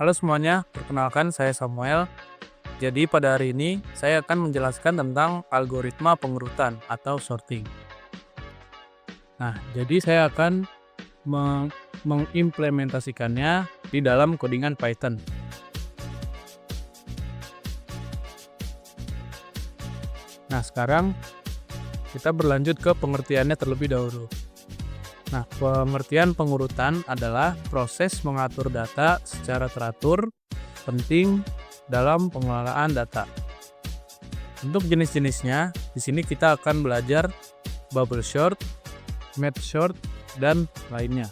Halo semuanya, perkenalkan saya Samuel. Jadi pada hari ini saya akan menjelaskan tentang algoritma pengurutan atau sorting. Nah, jadi saya akan mengimplementasikannya di dalam codingan Python. Nah, sekarang kita berlanjut ke pengertiannya terlebih dahulu. Nah, pengertian pengurutan adalah proses mengatur data secara teratur, penting dalam pengelolaan data. Untuk jenis-jenisnya, di sini kita akan belajar bubble sort, match sort, dan lainnya.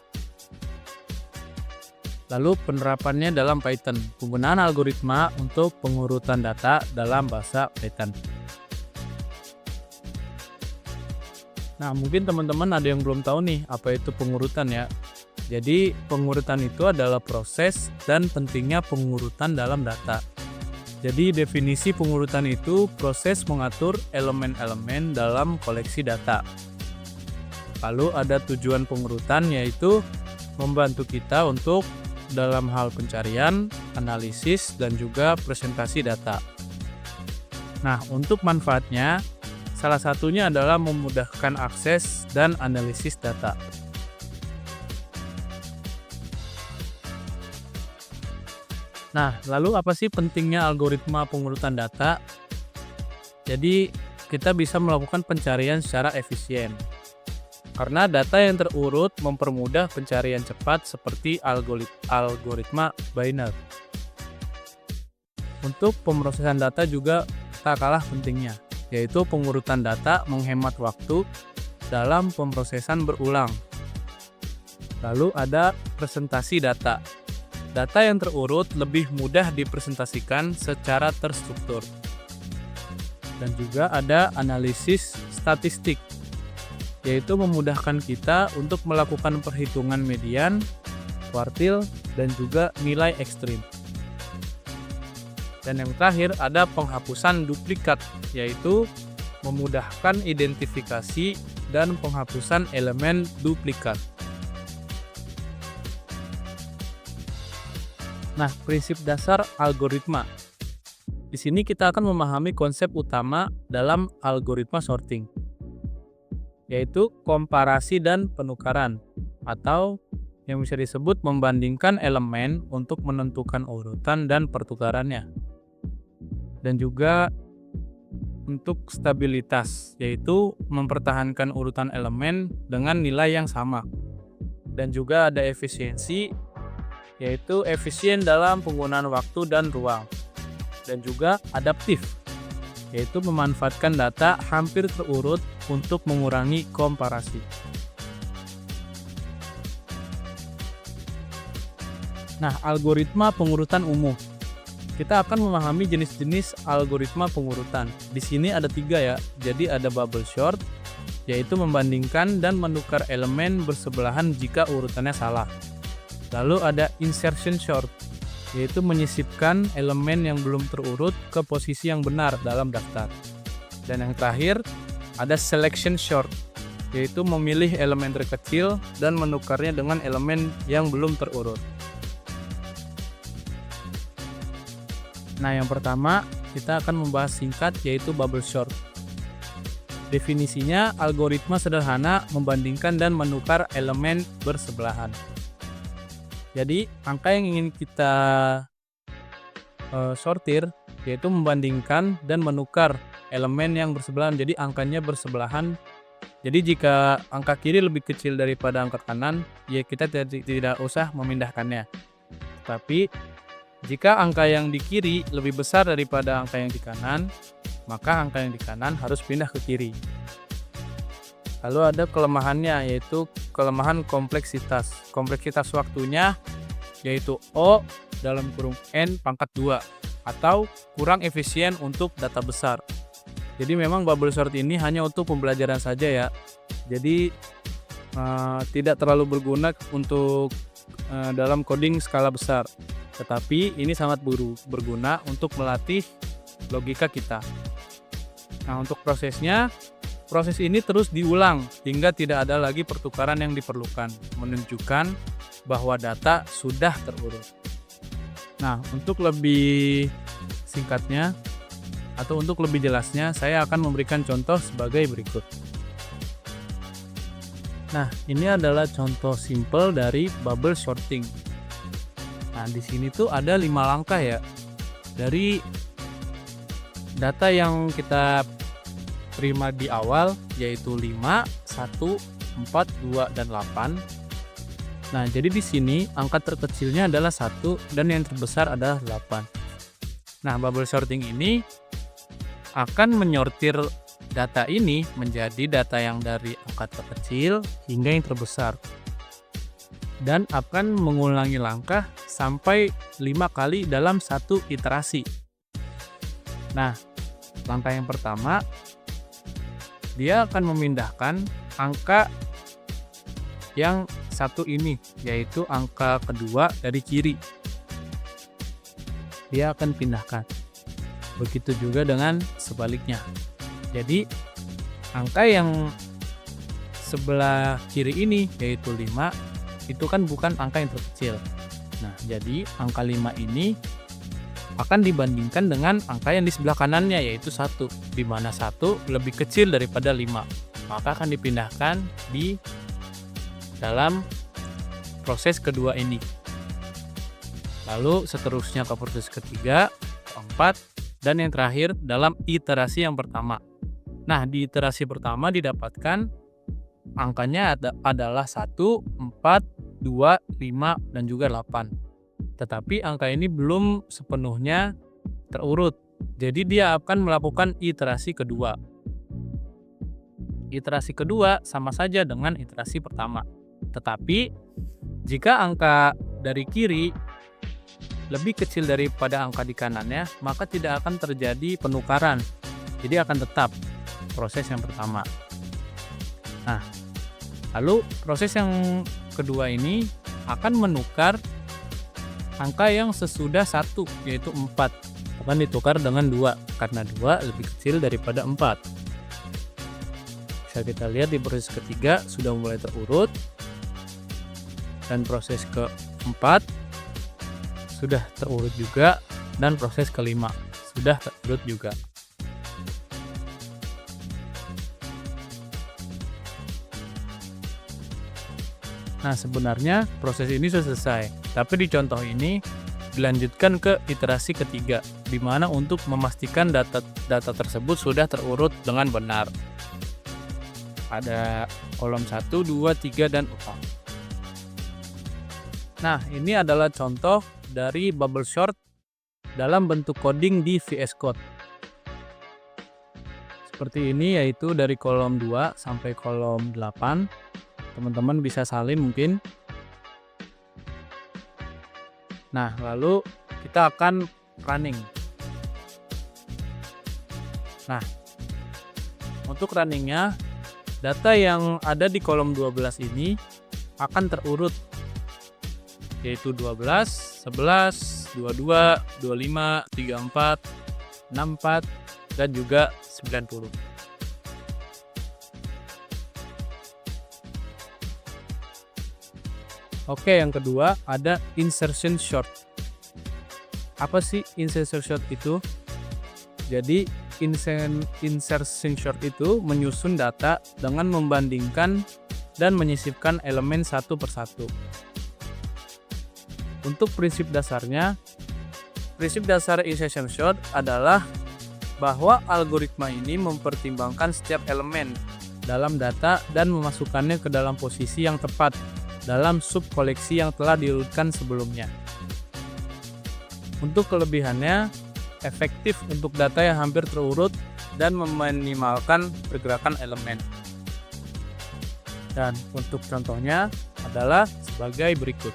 Lalu penerapannya dalam Python, penggunaan algoritma untuk pengurutan data dalam bahasa Python. Nah, mungkin teman-teman ada yang belum tahu nih apa itu pengurutan ya. Jadi, pengurutan itu adalah proses dan pentingnya pengurutan dalam data. Jadi, definisi pengurutan itu proses mengatur elemen-elemen dalam koleksi data. Lalu ada tujuan pengurutan, yaitu membantu kita untuk dalam hal pencarian, analisis, dan juga presentasi data. Nah, untuk manfaatnya, salah satunya adalah memudahkan akses dan analisis data. Nah, lalu apa sih pentingnya algoritma pengurutan data? Jadi, kita bisa melakukan pencarian secara efisien. Karena data yang terurut mempermudah pencarian cepat seperti algoritma binary. Untuk pemrosesan data juga tak kalah pentingnya, yaitu pengurutan data menghemat waktu dalam pemrosesan berulang. Lalu ada presentasi data. Data yang terurut lebih mudah dipresentasikan secara terstruktur. Dan juga ada analisis statistik, yaitu memudahkan kita untuk melakukan perhitungan median, kuartil, dan juga nilai ekstrim. Dan yang terakhir ada penghapusan duplikat, yaitu memudahkan identifikasi dan penghapusan elemen duplikat. Nah, prinsip dasar algoritma. Di sini kita akan memahami konsep utama dalam algoritma sorting, yaitu komparasi dan penukaran, atau yang bisa disebut membandingkan elemen untuk menentukan urutan dan pertukarannya. Dan juga untuk stabilitas, yaitu mempertahankan urutan elemen dengan nilai yang sama. Dan juga ada efisiensi, yaitu efisien dalam penggunaan waktu dan ruang. Dan juga adaptif, yaitu memanfaatkan data hampir terurut untuk mengurangi komparasi. Nah, algoritma pengurutan umum. Kita akan memahami jenis-jenis algoritma pengurutan. Di sini ada 3 ya. Jadi ada bubble sort, yaitu membandingkan dan menukar elemen bersebelahan jika urutannya salah. Lalu ada insertion sort, yaitu menyisipkan elemen yang belum terurut ke posisi yang benar dalam daftar. Dan yang terakhir ada selection sort, yaitu memilih elemen terkecil dan menukarnya dengan elemen yang belum terurut. Nah, yang pertama kita akan membahas singkat, yaitu bubble sort. Definisinya, algoritma sederhana membandingkan dan menukar elemen bersebelahan. Jadi, angka yang ingin kita sortir, yaitu membandingkan dan menukar elemen yang bersebelahan. Jadi, angkanya bersebelahan. Jadi, jika angka kiri lebih kecil daripada angka kanan, ya kita tidak usah memindahkannya. Tapi, jika angka yang di kiri lebih besar daripada angka yang di kanan, maka angka yang di kanan harus pindah ke kiri. Lalu ada kelemahannya, yaitu kelemahan kompleksitas. Kompleksitas waktunya yaitu O dalam kurung N pangkat 2 atau kurang efisien untuk data besar. Jadi memang bubble sort ini hanya untuk pembelajaran saja ya. Jadi tidak terlalu berguna untuk dalam coding skala besar. Tetapi ini sangat berguna untuk melatih logika kita. Nah, untuk prosesnya, proses ini terus diulang hingga tidak ada lagi pertukaran yang diperlukan, menunjukkan bahwa data sudah terurut. Nah, untuk lebih singkatnya atau untuk lebih jelasnya, saya akan memberikan contoh sebagai berikut. Nah, ini adalah contoh simple dari bubble sorting. Nah, di sini tuh ada 5 langkah ya. Dari data yang kita terima di awal, yaitu 5, 1, 4, 2, dan 8. Nah, jadi di sini angka terkecilnya adalah 1 dan yang terbesar adalah 8. Nah, bubble sorting ini akan menyortir data ini menjadi data yang dari angka terkecil hingga yang terbesar. Dan akan mengulangi langkah sampai 5 kali dalam satu iterasi. Nah, langkah yang pertama, dia akan memindahkan angka yang satu ini, yaitu angka kedua dari kiri. Dia akan pindahkan. Begitu juga dengan sebaliknya. Jadi, angka yang sebelah kiri ini, yaitu 5, itu kan bukan angka yang terkecil. Nah, jadi angka 5 ini akan dibandingkan dengan angka yang di sebelah kanannya, yaitu 1, di mana 1 lebih kecil daripada 5. Maka akan dipindahkan di dalam proses kedua ini. Lalu seterusnya ke proses ketiga, keempat, dan yang terakhir dalam iterasi yang pertama. Nah, di iterasi pertama didapatkan angkanya adalah 1, 4, 2, 5, dan juga 8. Tetapi angka ini belum sepenuhnya terurut. Jadi dia akan melakukan iterasi kedua. Iterasi kedua sama saja dengan iterasi pertama. Tetapi jika angka dari kiri lebih kecil daripada angka di kanannya, maka tidak akan terjadi penukaran. Jadi akan tetap proses yang pertama. Nah, lalu proses yang kedua ini akan menukar angka yang sesudah 1, yaitu 4. Akan ditukar dengan 2, karena 2 lebih kecil daripada 4. Bisa kita lihat di proses ketiga sudah mulai terurut. Dan proses keempat sudah terurut juga. Dan proses kelima sudah terurut juga. Nah, sebenarnya proses ini sudah selesai. Tapi di contoh ini dilanjutkan ke iterasi ketiga, di mana untuk memastikan data tersebut sudah terurut dengan benar. Ada kolom 1, 2, 3, dan 4. Nah, ini adalah contoh dari bubble sort dalam bentuk coding di VS Code. Seperti ini, yaitu dari kolom 2 sampai kolom 8. Teman-teman bisa salin mungkin. Nah, lalu kita akan running. Nah, untuk runningnya, data yang ada di kolom 12 ini akan terurut, yaitu 12, 11, 22, 25, 34, 64, dan juga 90. Oke, yang kedua ada insertion sort. Apa sih insertion sort itu? Jadi insertion sort itu menyusun data dengan membandingkan dan menyisipkan elemen satu persatu. Untuk prinsip dasar insertion sort adalah bahwa algoritma ini mempertimbangkan setiap elemen dalam data dan memasukkannya ke dalam posisi yang tepat dalam sub koleksi yang telah diurutkan sebelumnya. Untuk kelebihannya, efektif untuk data yang hampir terurut dan meminimalkan pergerakan elemen. Dan untuk contohnya adalah sebagai berikut.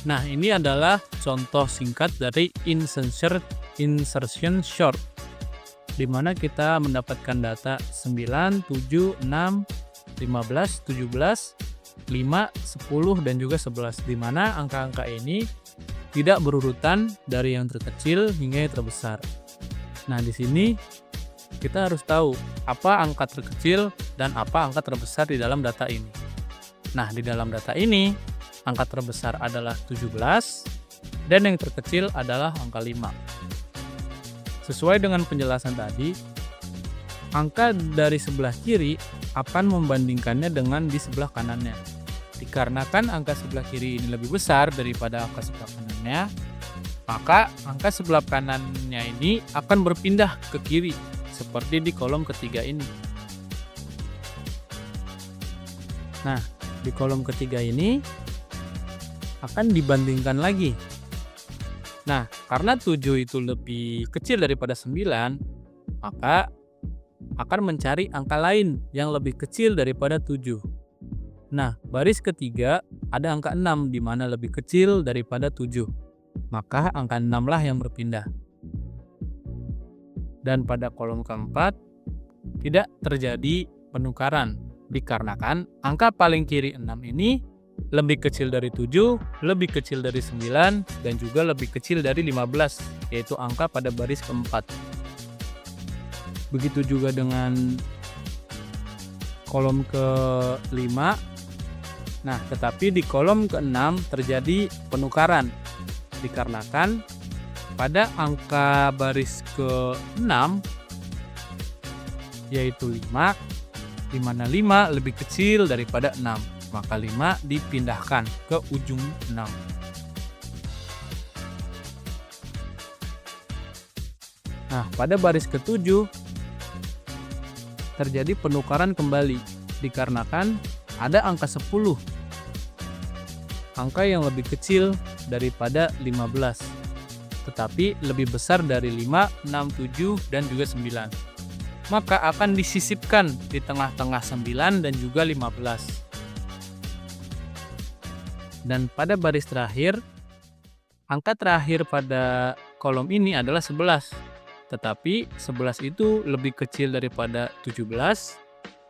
Nah, ini adalah contoh singkat dari insertion sort, di mana kita mendapatkan data 9, 7, 6, 15, 17, 5, 10, dan juga 11, di mana angka-angka ini tidak berurutan dari yang terkecil hingga yang terbesar. Nah, di sini kita harus tahu apa angka terkecil dan apa angka terbesar di dalam data ini. Nah, di dalam data ini angka terbesar adalah 17 dan yang terkecil adalah angka 5. Sesuai dengan penjelasan tadi, angka dari sebelah kiri akan membandingkannya dengan di sebelah kanannya. Dikarenakan angka sebelah kiri ini lebih besar daripada angka sebelah kanannya, maka angka sebelah kanannya ini akan berpindah ke kiri, seperti di kolom ketiga ini. Nah, di kolom ketiga ini akan dibandingkan lagi. Nah, karena 7 itu lebih kecil daripada 9, maka akan mencari angka lain yang lebih kecil daripada 7. Nah, baris ketiga ada angka 6 di mana lebih kecil daripada 7. Maka angka 6 lah yang berpindah. Dan pada kolom keempat tidak terjadi penukaran dikarenakan angka paling kiri 6 ini lebih kecil dari 7, lebih kecil dari 9, dan juga lebih kecil dari 15, yaitu angka pada baris keempat. Begitu juga dengan kolom ke-5. Nah, tetapi di kolom ke-6 terjadi penukaran dikarenakan pada angka baris ke-6 yaitu 5, di mana 5 lebih kecil daripada 6. Maka 5 dipindahkan ke ujung 6. Nah, pada baris ke-7 terjadi penukaran kembali dikarenakan ada angka 10. Angka yang lebih kecil daripada 15, tetapi lebih besar dari 5, 6, 7, dan juga 9. Maka akan disisipkan di tengah-tengah 9 dan juga 15. Dan pada baris terakhir, angka terakhir pada kolom ini adalah 11. Tetapi 11 itu lebih kecil daripada 17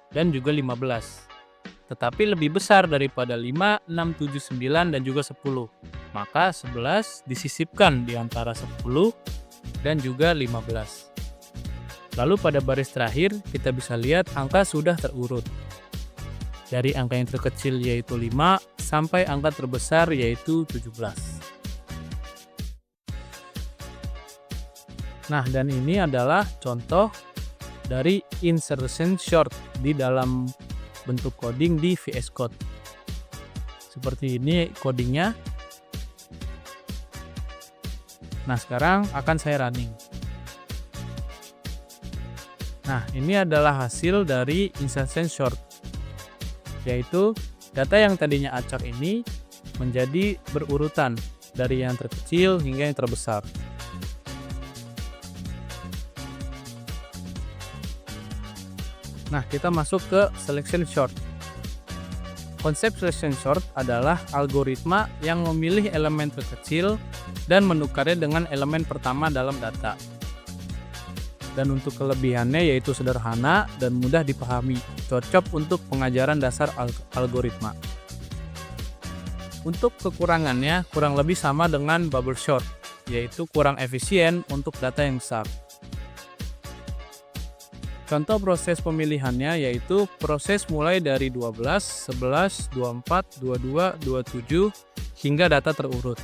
dan juga 15. Tetapi lebih besar daripada 5, 6, 7, 9, dan juga 10. Maka 11 disisipkan di antara 10 dan juga 15. Lalu pada baris terakhir kita bisa lihat angka sudah terurut. Dari angka yang terkecil yaitu 5 sampai angka terbesar yaitu 17. Nah, dan ini adalah contoh dari insertion short di dalam bentuk coding di VS Code. Seperti ini codingnya. Nah, sekarang akan saya running. Nah, ini adalah hasil dari insertion short, yaitu data yang tadinya acak ini menjadi berurutan dari yang terkecil hingga yang terbesar. Nah, kita masuk ke selection sort. Konsep selection sort adalah algoritma yang memilih elemen terkecil dan menukarnya dengan elemen pertama dalam data. Dan untuk kelebihannya yaitu sederhana dan mudah dipahami, cocok untuk pengajaran dasar algoritma. Untuk kekurangannya kurang lebih sama dengan bubble sort, yaitu kurang efisien untuk data yang besar. Contoh proses pemilihannya yaitu proses mulai dari 12, 11, 24, 22, 27 hingga data terurut.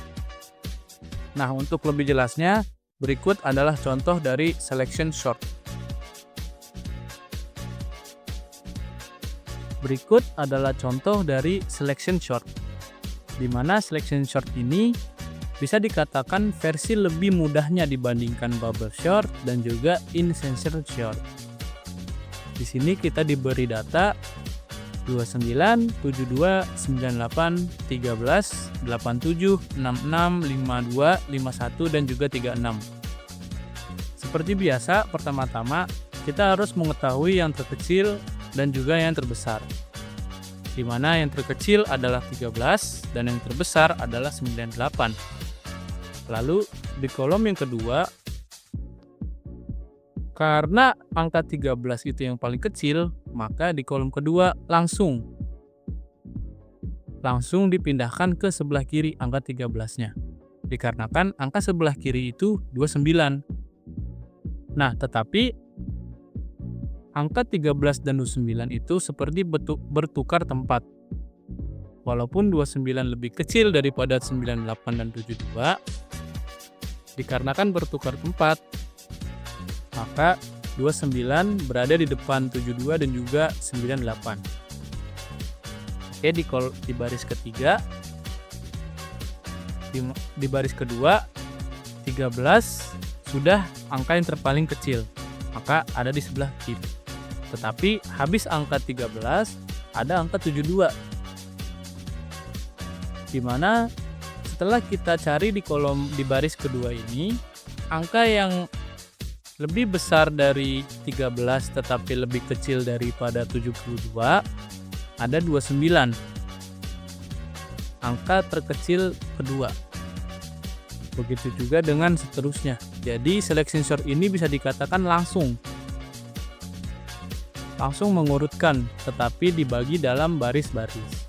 Nah, untuk lebih jelasnya, berikut adalah contoh dari selection sort. Berikut adalah contoh dari selection sort, di mana selection sort ini bisa dikatakan versi lebih mudahnya dibandingkan bubble sort dan juga insertion sort. Di sini kita diberi data 29, 72, 98, 13, 87, 66, 52, 51, dan juga 36. Seperti biasa, pertama-tama kita harus mengetahui yang terkecil dan juga yang terbesar. Di mana yang terkecil adalah 13 dan yang terbesar adalah 98. Lalu di kolom yang kedua, karena angka 13 itu yang paling kecil, maka di kolom kedua langsung dipindahkan ke sebelah kiri angka 13-nya. Dikarenakan angka sebelah kiri itu 29. Nah, tetapi angka 13 dan 29 itu seperti bertukar tempat. Walaupun 29 lebih kecil daripada 98 dan 72, dikarenakan bertukar tempat, maka 29 berada di depan 72 dan juga 98. Oke, di baris ketiga, di baris kedua, 13 sudah angka yang terpaling kecil, maka ada di sebelah kiri. Tetapi habis angka 13, ada angka 72. Di mana setelah kita cari di baris kedua ini, angka yang lebih besar dari 13 tetapi lebih kecil daripada 72 ada 29. Angka terkecil kedua. Begitu juga dengan seterusnya. Jadi selection sort ini bisa dikatakan langsung mengurutkan, tetapi dibagi dalam baris-baris.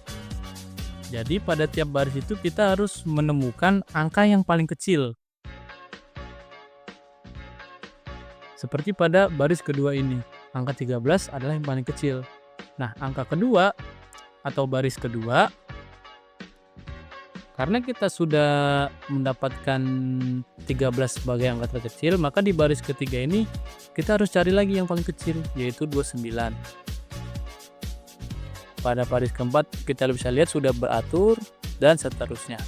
Jadi pada tiap baris itu kita harus menemukan angka yang paling kecil. Seperti pada baris kedua ini, angka 13 adalah yang paling kecil. Nah, angka kedua atau baris kedua, karena kita sudah mendapatkan 13 sebagai angka terkecil, maka di baris ketiga ini kita harus cari lagi yang paling kecil, yaitu 29. Pada baris keempat kita bisa lihat sudah beratur dan seterusnya.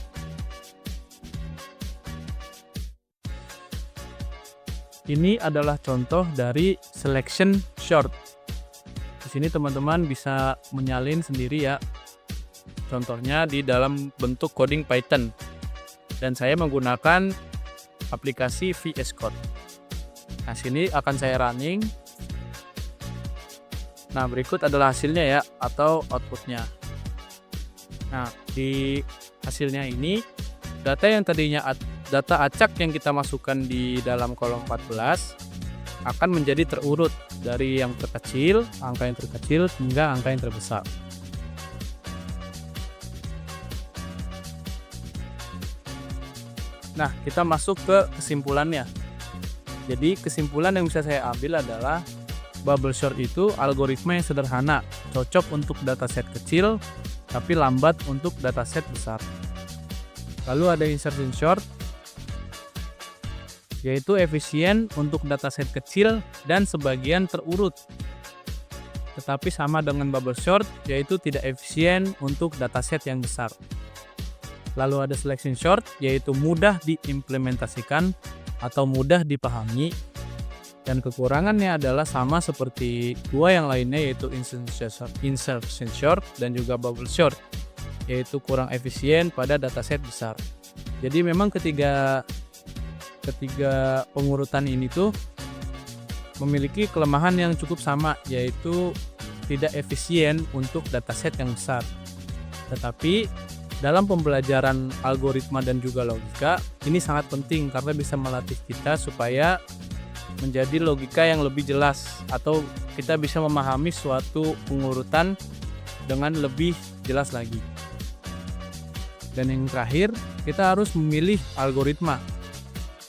Ini adalah contoh dari selection sort. Di sini teman-teman bisa menyalin sendiri ya. Contohnya di dalam bentuk coding Python. Dan saya menggunakan aplikasi VS Code. Nah, sini akan saya running. Nah, berikut adalah hasilnya ya, atau outputnya. Nah, di hasilnya ini, data yang tadinya data acak yang kita masukkan di dalam kolom 14 akan menjadi terurut dari yang terkecil, angka yang terkecil, hingga angka yang terbesar. Nah, kita masuk ke kesimpulannya. Jadi, kesimpulan yang bisa saya ambil adalah bubble sort itu algoritma yang sederhana, cocok untuk dataset kecil, tapi lambat untuk dataset besar. Lalu ada insertion sort, yaitu efisien untuk dataset kecil dan sebagian terurut. Tetapi sama dengan bubble sort, yaitu tidak efisien untuk dataset yang besar. Lalu ada selection sort, yaitu mudah diimplementasikan atau mudah dipahami. Dan kekurangannya adalah sama seperti dua yang lainnya, yaitu insertion sort dan juga bubble sort, yaitu kurang efisien pada dataset besar. Jadi memang ketiga pengurutan ini tuh memiliki kelemahan yang cukup sama, yaitu tidak efisien untuk dataset yang besar. Tetapi dalam pembelajaran algoritma dan juga logika, ini sangat penting karena bisa melatih kita supaya menjadi logika yang lebih jelas, atau kita bisa memahami suatu pengurutan dengan lebih jelas lagi. Dan yang terakhir, kita harus memilih algoritma.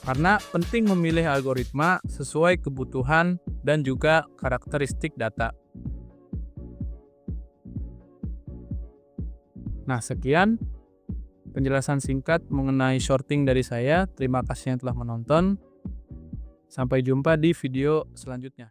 Karena penting memilih algoritma sesuai kebutuhan dan juga karakteristik data. Nah, sekian penjelasan singkat mengenai sorting dari saya. Terima kasih yang telah menonton. Sampai jumpa di video selanjutnya.